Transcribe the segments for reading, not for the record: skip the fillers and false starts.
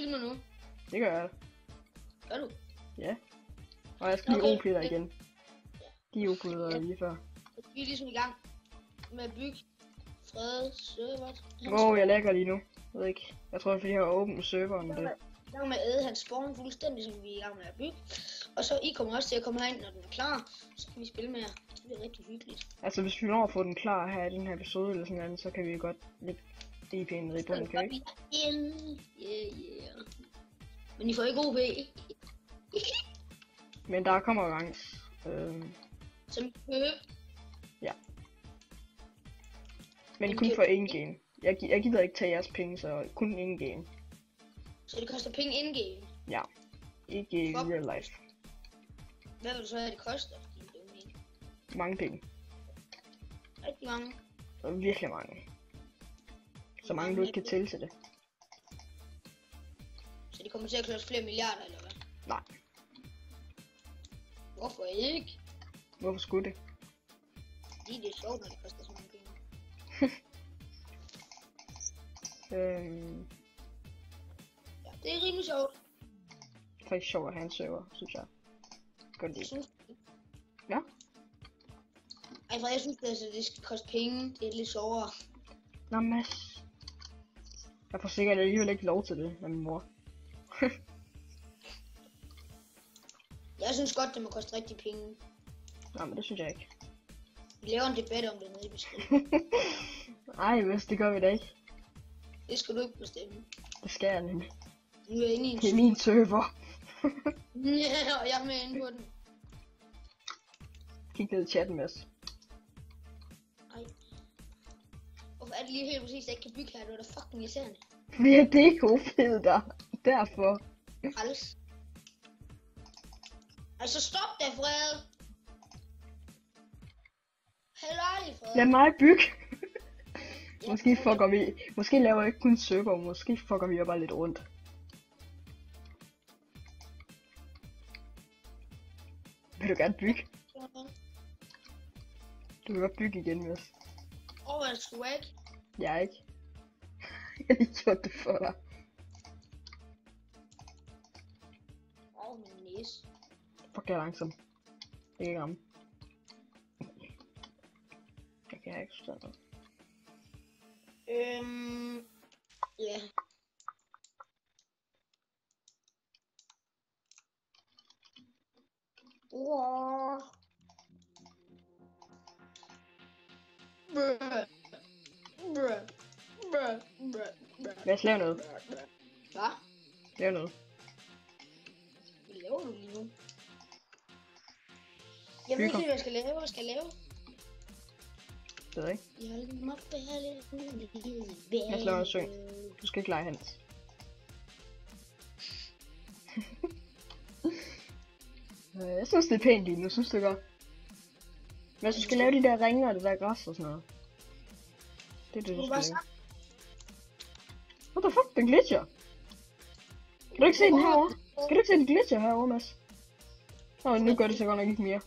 filmer nu? Det gør jeg. Gør du? Ja. Og jeg skal lige Okay. OP dig igen. De OP'ede lige før. Vi er ligesom i gang med at bygge Fred server. Wow, jeg lægger lige nu. Jeg ved ikke. Jeg tror, det er fordi jeg har åbnet serveren. Det. I gang med at æde hans spawn fuldstændig, som vi er i gang med at bygge. Og så I kommer også til at komme herind, når den er klar. Så kan vi spille mere. Det bliver rigtig hyggeligt. Altså, hvis vi når at få den klar her i den her episode eller sådan noget, så kan vi godt lægge DP'en i bunden, kan vi ikke? Yeah. Men I får ikke OP. Men der kommer ranks. Som I kan købe. Men kun for in-game. Jeg gider ikke tage jeres penge, så kun in-game. Så det koster penge in-game. Ja. Ikke i real life. Hvad vil du så have, det koster? Din dumme en? Mange penge. Rigtig mange. Og virkelig mange. Så mange du ikke kan tælle til det. Så det kommer til at koste flere milliarder, eller hvad? Nej. Hvorfor ikke? Hvorfor skulle det? Fordi det er sjovt, når det koster så mange penge. Ja, det er rimelig sjovt. Det er faktisk sjovt at have en server, synes jeg. Gør det Jeg ikke? synes, Ja. Ej, for jeg synes, det skal koste penge. Det er lidt sjovere. Nå, Mads. Jeg får sikkert alligevel ikke lov til det af min mor. Jeg synes godt, det må koste rigtig penge. Nå, men det synes jeg ikke. Vi laver en debat om det nede i beskrivelsen. Ej, Mads, det gør vi da ikke. Det skal du ikke bestemme. Det skal jeg nemlig. Nu er jeg inde i en Det er min server. Ja, og jeg er med inde på den. Kig ned i chatten, Mads. Ej. Hvorfor er det lige helt præcis, at jeg ikke kan bygge her? Det var da fucking irriterende. Vi har DK-fed der. Derfor. Træls. Altså stop da, Fred. Helt ærligt, Fred. Lad mig bygge. Måske fucker vi. Måske laver jeg ikke kun server. Måske fucker vi jo bare lidt rundt. Vil du gerne bygge? Du kan godt bygge igen, Mads. Åh, er swag. Jeg er ikke. Jeg har lige gjort det for dig. Åh, min næse. Fuck, jeg er langsom. Det kan ikke ramme. Jeg kan ikke forstå noget. Ja. Wow. Lad os lave noget. Hvad? Lave noget. Hvad laver du lige nu? Jeg ved ikke, hvad jeg skal lave. Hvad skal jeg lave? Det ved jeg ikke. Jeg må bære. Jeg slår en syng. Du skal ikke lege Hans. Jeg synes det er pænt lige nu, synes du godt? Men du skal lave de der ringe og det der græs og sådan noget. Det er det, du skal lave. What the fuck, den glitcher. Kan du ikke se den herovre? Skal du ikke se den glitcher herovre, Mads? Nå, nu gør det så godt nok ikke mere.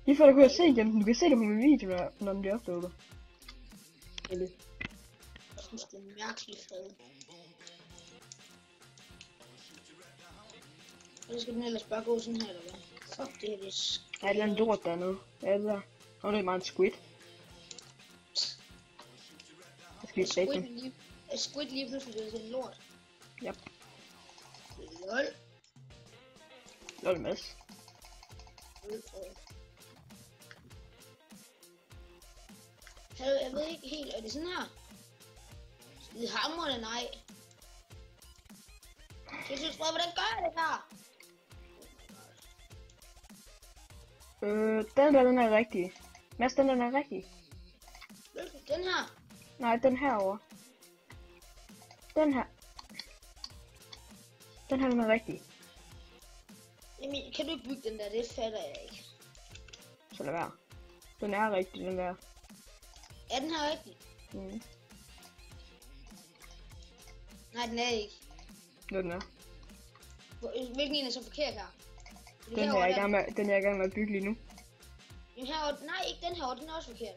Lige før du kunne se igen, du kan se det på min video, når den bliver uploadet. Eller? Jeg synes, det er mærkeligt, Fred. Eller skal den ellers bare gå sådan her, eller hvad? Fuck, det her, det er Der er et eller andet lort dernede. Hvad er det der? Nå, det er meget en squid. Jeg skal lige dræbe den. Squid lige pludselig bliver sådan en lort. Yep. Lol. Lol, Mads. Jeg ved ikke helt, er det sådan her? Skide hamrende, nej. Jeg synes, hvordan gør jeg det her? Den er rigtig. Mads, den er rigtig. Den her? Nej, den herovre. Den her. Den er rigtig. Jamen, kan du ikke bygge den der? Det fatter jeg ikke. Så lad være. Den er rigtig, den der. Er den her rigtig? Mm. Nej, den er ikke. Den er. Hvilken en er så forkert her? Den er jeg i gang med at bygge lige nu. Den herovre, nej, ikke den herovre, den er også forkert.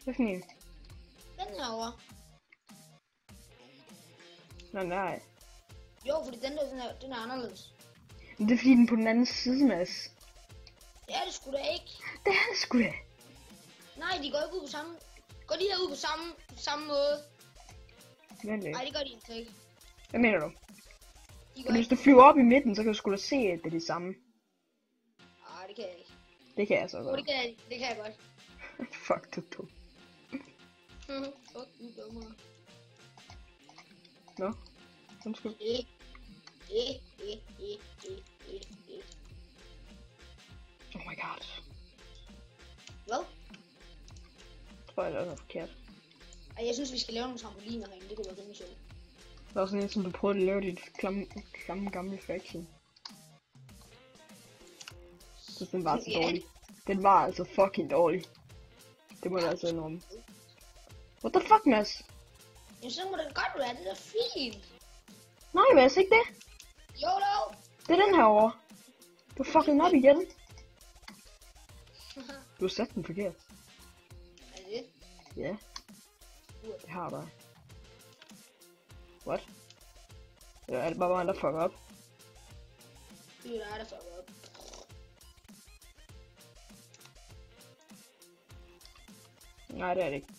Hvad for en? Den herovre. Nej. Jo, fordi den der, den er anderledes. Men det er fordi, den er på den anden side, Mads. Det er det sgu da ikke. Det er det sgu da. Nej, de går ikke ud på samme... Går de her ud på samme måde? Vent lidt. Nej, det gør de ikke. Hvad mener du? De går Fordi hvis ikke... du flyver op i midten, så kan du sgu da se, at det er det samme. Nej, det kan jeg ikke. Det kan jeg så Jo, godt. det kan jeg godt. Fuck, du dum. Fuck, du dummer. Nå, undskyld. Oh my god. Hvad? Jeg tror, jeg lavede noget forkert. Ej, jeg synes, vi skal lave nogle trampoliner herinde. Det kunne være rimelig sjovt. Det var sådan en, som du prøvede at lave dit klamme gamle faction. Så den var så dårlig. Den var altså fucking dårlig. Det må jeg altså indrømme. What the fuck, Mads? Jamen, så må det godt være. Det er fint. Nej, Mads, ikke det? Jo. Det er den her over. Du fucking op igen. Du har sat den forkert. Er det? Ja. Det har du. What? Eller er det bare mig, der fucker op? Det er dig, der fucker op. Nej, det er det ikke.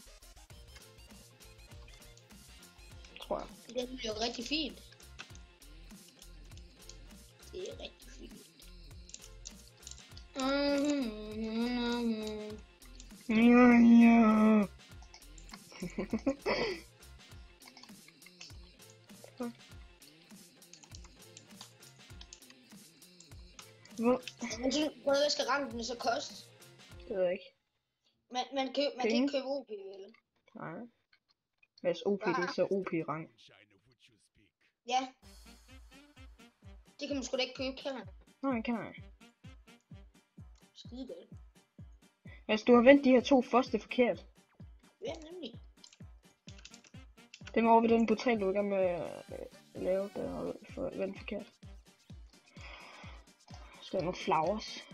Tror jeg. Det bliver rigtig fint. Det er rigtig fint. Ja. Hvad skal ranken så koste? Det ved jeg ikke. Man kan ikke købe OP, eller? Nej. Hvis OP, det er så OP-rang. Ja. Det kan man sgu da ikke købe, kan man? Nej, kan jeg. Skide godt. Altså, du har vendt de her to første forkert. Ja, nemlig. Dem over ved den portal, du er i gang med at lave, der har vendt forkert. Skal der nogle flowers?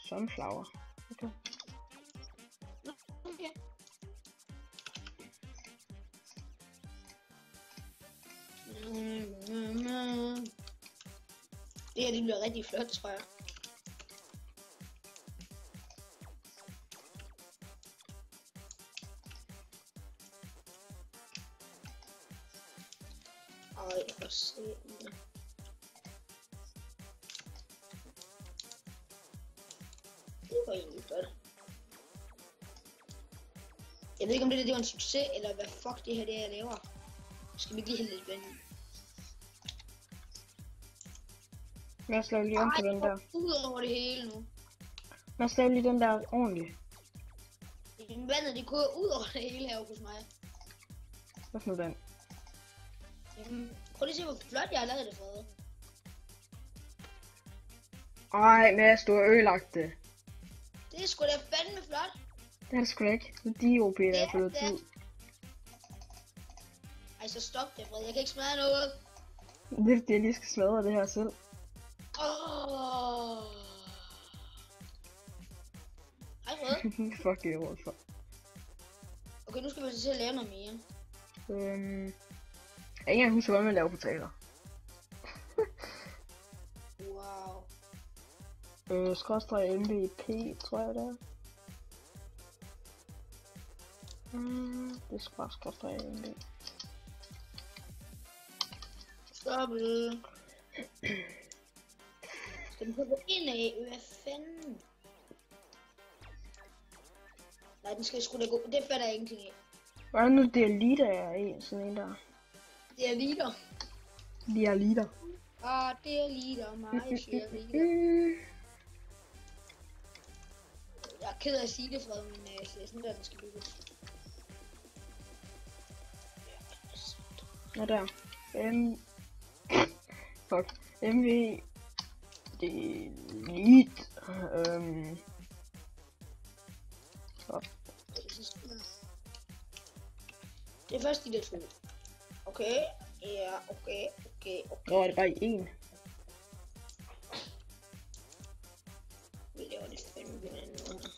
Sunflower. Okay. Okay. Det her, det bliver rigtig flot, tror jeg. Ej, hvor se. Det var egentlig godt. Jeg ved ikke, om det var en succes, eller hvad fuck det her det er, jeg laver. Skal vi ikke lige hælde lidt vand i? Lad os lave lige om på den der. Ud over det hele nu. Lad os lave lige den der ordentligt. Vandet, det går ud over det hele her hos mig. Hvad for nu den? Jamen, prøv lige at se, hvor flot jeg har lavet det for. Ej, Mads, du har ødelagt det. Det er sgu da fandme flot. Det er det sgu da ikke. Det er de OP, der er flyttet det. ud. Ej, så stop det, Fred. Jeg kan ikke smadre noget. Det er fordi, jeg lige skal smadre det her selv. Hej, Fred. Fuck det ord for. Okay, nu skal vi til at lave noget mere. Jeg kan ikke engang huske, hvordan man laver portaler. Wow. Skrådstræk MVP, tror jeg det er. Det er bare skrådstræk MVP. Stop det. Skal den gå ind af? Hvad fanden? Nej, den skal sgu da gå. Det fatter jeg ingenting af. Hvordan nu det er liter er i sådan en der? Det er liter. Det er liter. Det er liter. Meget sjældent liter. Jeg er ked af at sige det, Fred, men det er sådan der, den skal bygges. Nå der. Fuck. MV. Delete. Så. Det er først de der to. Okay. Ja, okay. Nå, er det bare i en? Vi laver det fandme på den anden måde.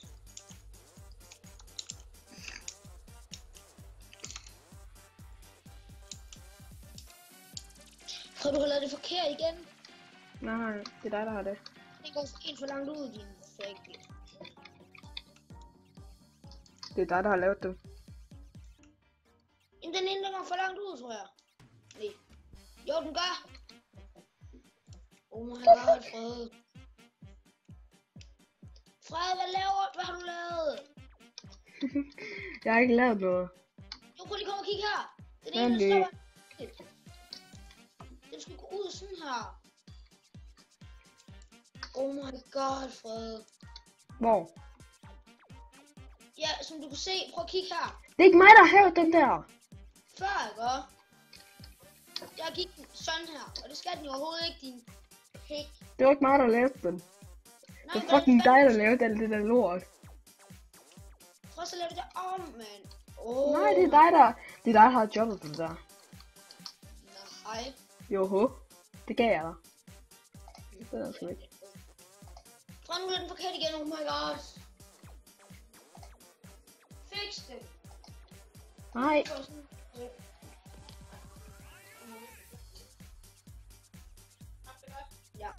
Tror du har lavet det forkert igen? Nej, det er dig, der har det. Det går en for langt ud, din fake. Det er dig, der har lavet det. Jamen, den ene, den går for langt ud, tror jeg. Nej. Jo, den gør. Oh my god, Fred. Fred, hvad har du lavet? Jeg har ikke lavet noget. Jo, prøv lige komme og kigge her. Den Hvad ene, er der det? står. Den skulle gå ud sådan her. Oh my god, Fred. Hvor? Ja, som du kan se, prøv at kigge her. Det er ikke mig, der har lavet den der. Før, ikke? Jeg gik den sådan her, og det skal den jo overhovedet ikke, din pik. Det var ikke mig, der lavede den. Nej, Det var fucking dig, der lavede alt det der lort. prøv så at lave det der om, mand. Nej, det er dig, der har jobbet på det der. Nej. Joho. Det gav jeg dig. Det er sgu ikke. Prøv nu den forkert igen, oh my god. Fix det. Nej. Ja.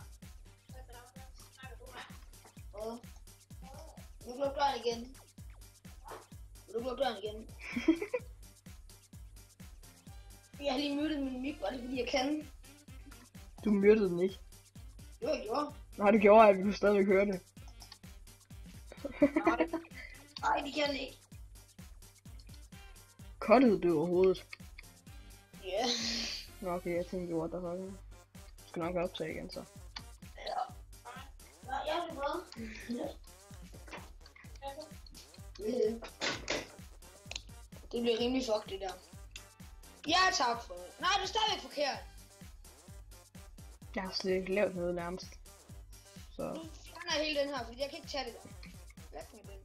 Nu lukker døren igen. Nu lukker døren igen. Jeg har lige mødt min mic, var det fordi jeg kan? Du myrdede den ikke. Jo, jeg gjorde. Nej, det gjorde at vi kunne stadigvæk høre det. Nej, de kan ikke. Cuttede du overhovedet? Ja. Nå, okay, jeg tænkte, what the fuck. Jeg skal nok optage igen, så. Ja. Nej, jeg er det bra. Det bliver rimelig fucked, det der. Ja, tak for det. Nej, det er stadigvæk forkert. Jeg har slet ikke lavet noget nærmest. Så. Nu fjerner jeg hele den her, fordi jeg kan ikke tage det der. Hvad med den?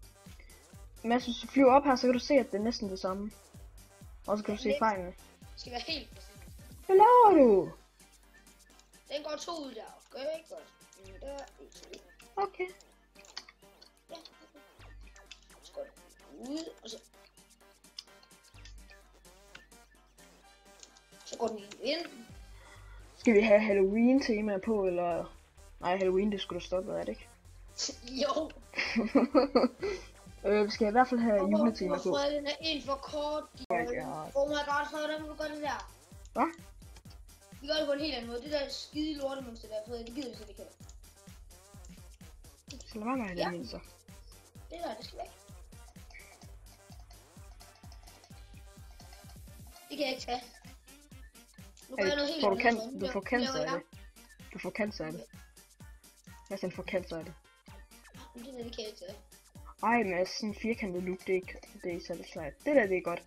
Men hvis du flyver op her, så kan du se, at det er næsten det samme. Og så kan du se fejlene. Det skal være helt præcis. Hvad laver du? Den går 2 ud der. Gør jeg ikke godt? Der. Okay. Ja. Så går det ud, og så... Så går den ind. Skal vi have Halloween-tema på, eller... Nej, Halloween, det skulle du stoppe, er det ikke? Jo. Vi skal i hvert fald have juletema på. Fred, den er en for kort. Oh my god. Oh my god, Fred, hvordan vil du gøre det der? Hvad? Vi gør det på en helt anden måde. Det der skide lortemønster der, Fred, det gider vi slet ikke have. Så lad være med at have det så. Det der, det skal væk. Det kan jeg ikke tage. Nu gør jeg noget helt andet. Du får cancer af det. Du får cancer af det. Hvad sådan får cancer af det? Det der, det kan jeg ikke tage. Ej, med sådan en firkantet look, det er ikke særlig sejt. Det der, det er godt.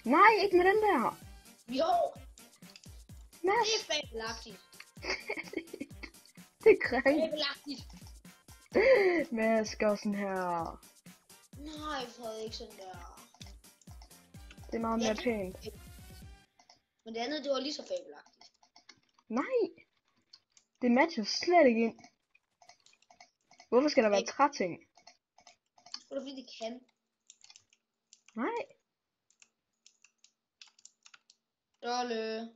Nej, ikke med den der! Jo! Mads! Det er fabelagtigt. Det er krænk. Fabelagtigt. Mads, gør sådan her. Nej, Fred, ikke sådan der. Det er meget mere pænt. Men det andet, det var lige så fabelagtigt. Nej! Det matcher slet ikke ind. Hvorfor skal der være træting? Det er fordi, det kan. Nej. Dolle.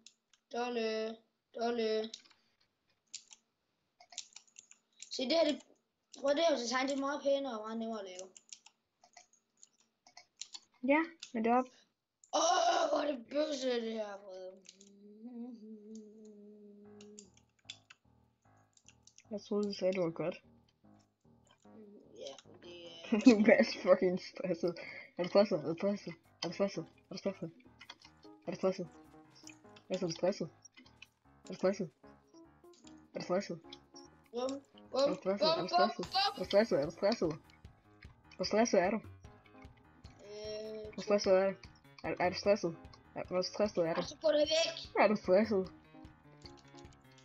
Se, det her, prøv det her design, det er meget pænere og meget nemmere at lave. Ja, men det er op. Hvor er det bøsse, det her, Fred. Jeg troede, du sagde, det var godt. Ja, det er... Nu er Mads fucking stresset. Er du stresset? Er du stresset? Er du stresset? Er du stresset? Er du stresset? Mads, er du stresset? Er du stresset? Er du stresset? Er du stresset? Er du stresset? Er du stresset? Hvor stresset er du? Hvor stresset er du? Er du stresset? Hvor stresset er du? Så går det væk. Er du stresset?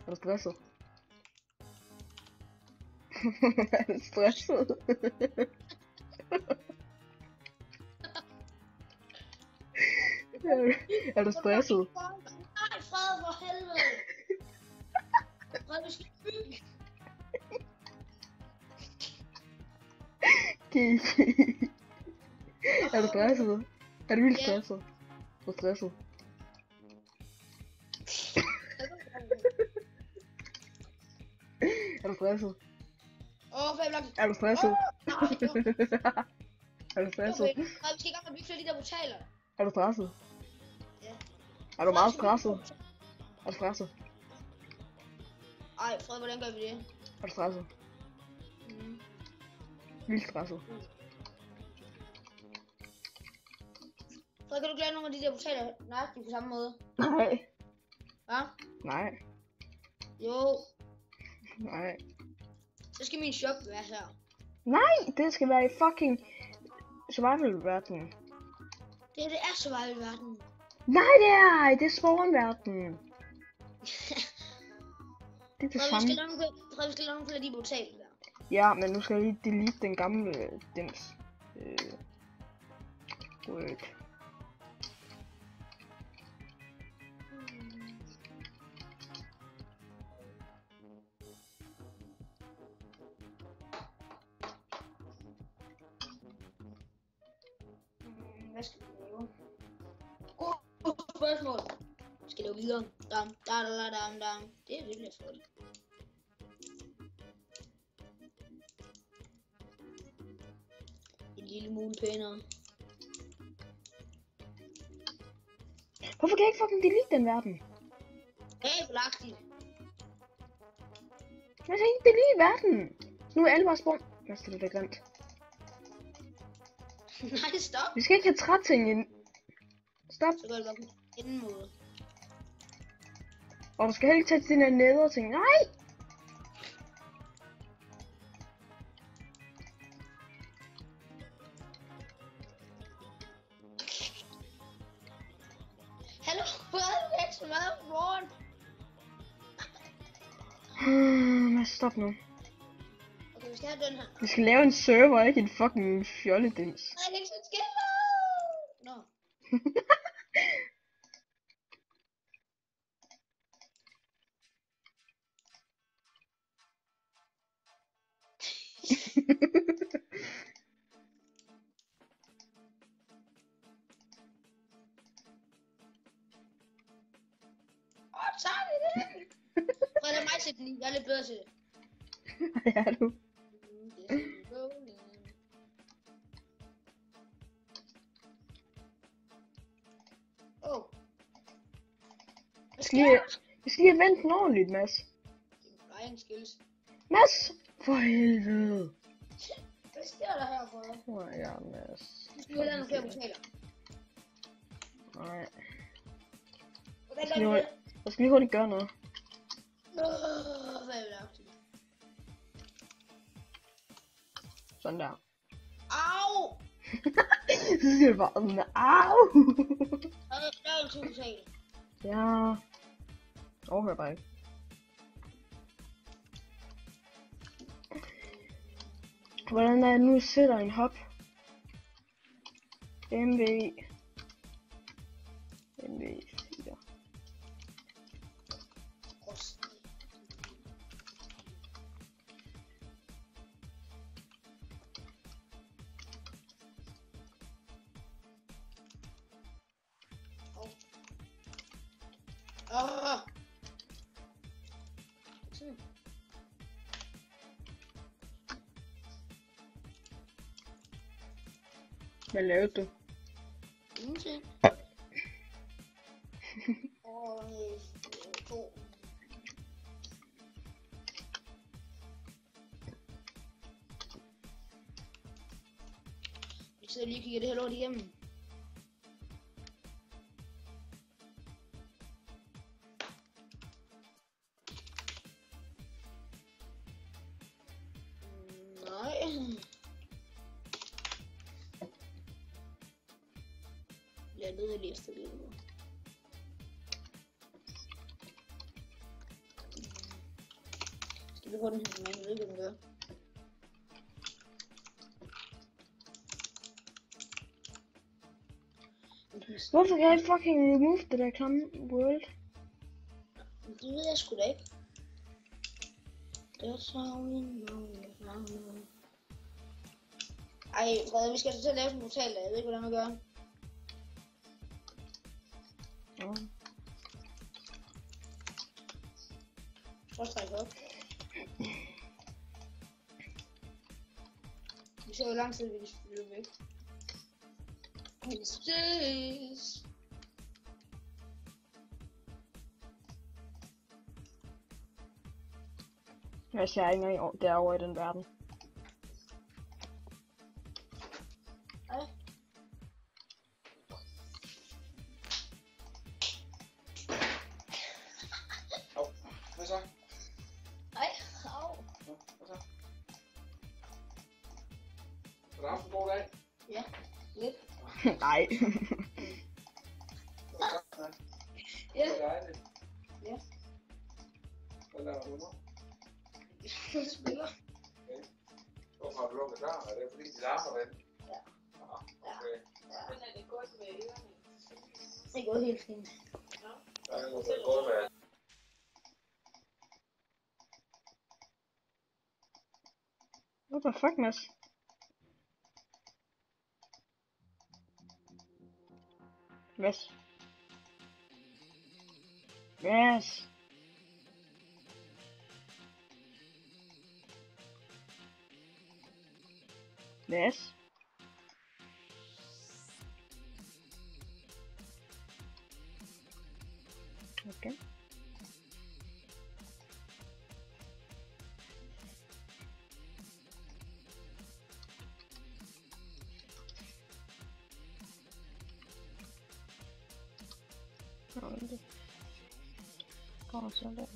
Er du stresset? Er du stresset? Er du stresset? Nej, Fred, for helvede. Fred, vi skal bygge. Er du stresset? Er du vildt stresset? Er du stresset? Er du stresset? Fabelagtigt. Er du stresset? Nej, jo. Er du Det var stresset? fedt. Nej, vi skal i gang med at bygge flere af de der portaler. Er du stresset? Ja. Er du Fred, meget vi skal bygge stresset? portaler. Er du stresset? Ej, Fred, hvordan gør vi det? Er du stresset? Mm. Vildt stresset. Fred, kan du ikke lave nogle af de der portaler nøjagtigt på samme måde? Nej. Hva? Nej. Jo. Nej. Så skal min shop være her. Nej, det skal være i fucking survival-verdenen. Det er survival-verden. Nej, det er ej. Det er spawn-verdenen. Det er det Fred, vi samme. skal lave nogle flere af de portaler der. Ja, men nu skal jeg lige delete den gamle dims. Word. Hvad skal vi lave? God spørgsmål. Vi skal lave videre. Dam. Det er virkelig flot. En lille mule pænere. Hvorfor kan jeg ikke fucking delete den verden? Fabelagtigt. Jeg kan ikke delete verden. Nu er alle bare spawn. Jeg stiller det grimt. Nej, stop. Vi skal ikke have træting ind. Stop. Så gør det bare på anden måde. Og du skal heller ikke tage til den her neder ting. Nej! Hallo, hvad er det ikke så meget Ron? Mads, stop nu. Okay, vi skal have den her. Vi skal lave en server, ikke en fucking fjolledins. Nej, det er ikke sådan skiller. Nå. Tager vi det? Prøv at lade mig sætte den i. Jeg er lidt bedre til det. Ja, du. Åh. Hvad Skal jeg- Vi skal lige vente den ordentligt, Mads. Nej, en skills. Mads! For helvede. Hvad sker der her for dig? Ja, Mads. Du skal lave nogle flere portaler. Nej. Hvordan Skal vi gør du hurtigt- det? Jeg skal lige hurtigt gøre noget. Hvad er det aktivt? Sådan der. Au! Så siger det bare sådan der. Au! Lav en 2 portaler. Ja. Overhør bare ikke. Hvordan er det nu, sætter en hop? MV 4. Sådan. Hvad lavede du? Ingenting. Og 2. Vi sidder lige og kigger det her lort igennem. Nej. Jeg ved lige efter det nu. Skal vi få den her med? Jeg ved ikke, hvad den gør. Hvorfor kan jeg ikke fucking remove det der klamme world? Det ved jeg sgu da ikke. That's how we know. Ej, Frederik, vi skal altså til at lave sådan en portal, jeg ved ikke, hvordan man gør. Ja. Prøv at strække op. Vi ser, hvor lang tid vi kan spille væk. Vi ses. Jeg ser ikke engang derovre i den verden. Hvad så? Ej, au. Hvad så? Har du haft en god dag? Ja, lidt. Nej. Ja. Det er dejligt. Ja. Hvad laver du nu? Jeg spiller. Okay. Hvorfor har du lukket døren? Er det fordi de larmer den? Ja. Okay. Men er det godt med ørerne? Det går helt fint. Der er noget, der er godt med. What the fuck, Mads? Mads? Mads? Mads? Okay. Kommer så der.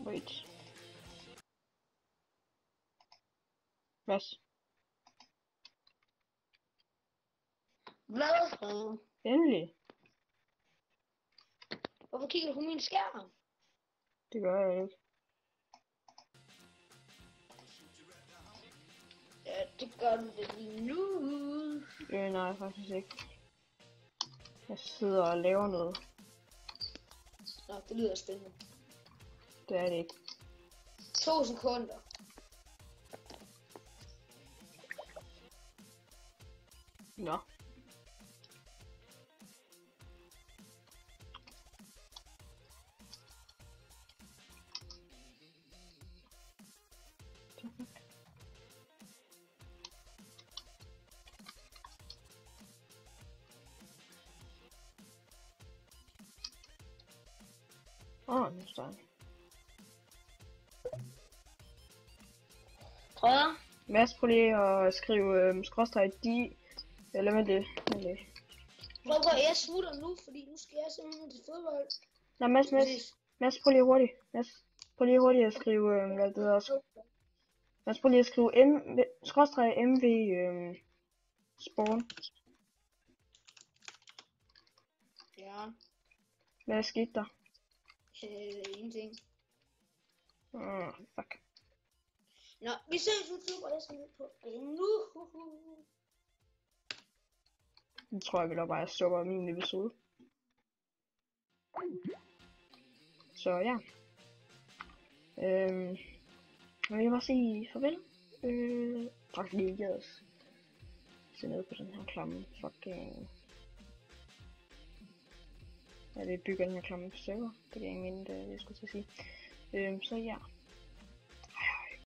Wait. Mads? Hvad? Endelig. Hvorfor kigger du på min skærm? Det gør jeg ikke. Ja, det gør du det lige nu. Nej, faktisk ikke. Jeg sidder og laver noget. Nå, det lyder spændende. Det er det ikke. 2 sekunder. Nå. Nu står jeg. Tror jeg? Mads, prøv lige at skrive skråstreg de. Eller med det. Prøv at jeg smutter nu, fordi nu skal jeg simpelthen til fodbold. Nå, Mads, prøv lige hurtigt. Mads, prøv lige hurtigt at skrive, hvad det hedder. Mads, prøv lige at skrive skråstreg MV spawn. Ja. Hvad skete der? Ingenting. Fuck. Nå, vi ses YouTube, og jeg skal ned på nu. Det tror jeg vel bare, jeg stopper min episode. Så ja. Jeg vil bare sige farvel. Tak fordi I gad os. Se ned på den her klamme fucking... Ja, det bygger den her klamme server. Det er ikke meningen, det jeg skulle til at sige. Så ja.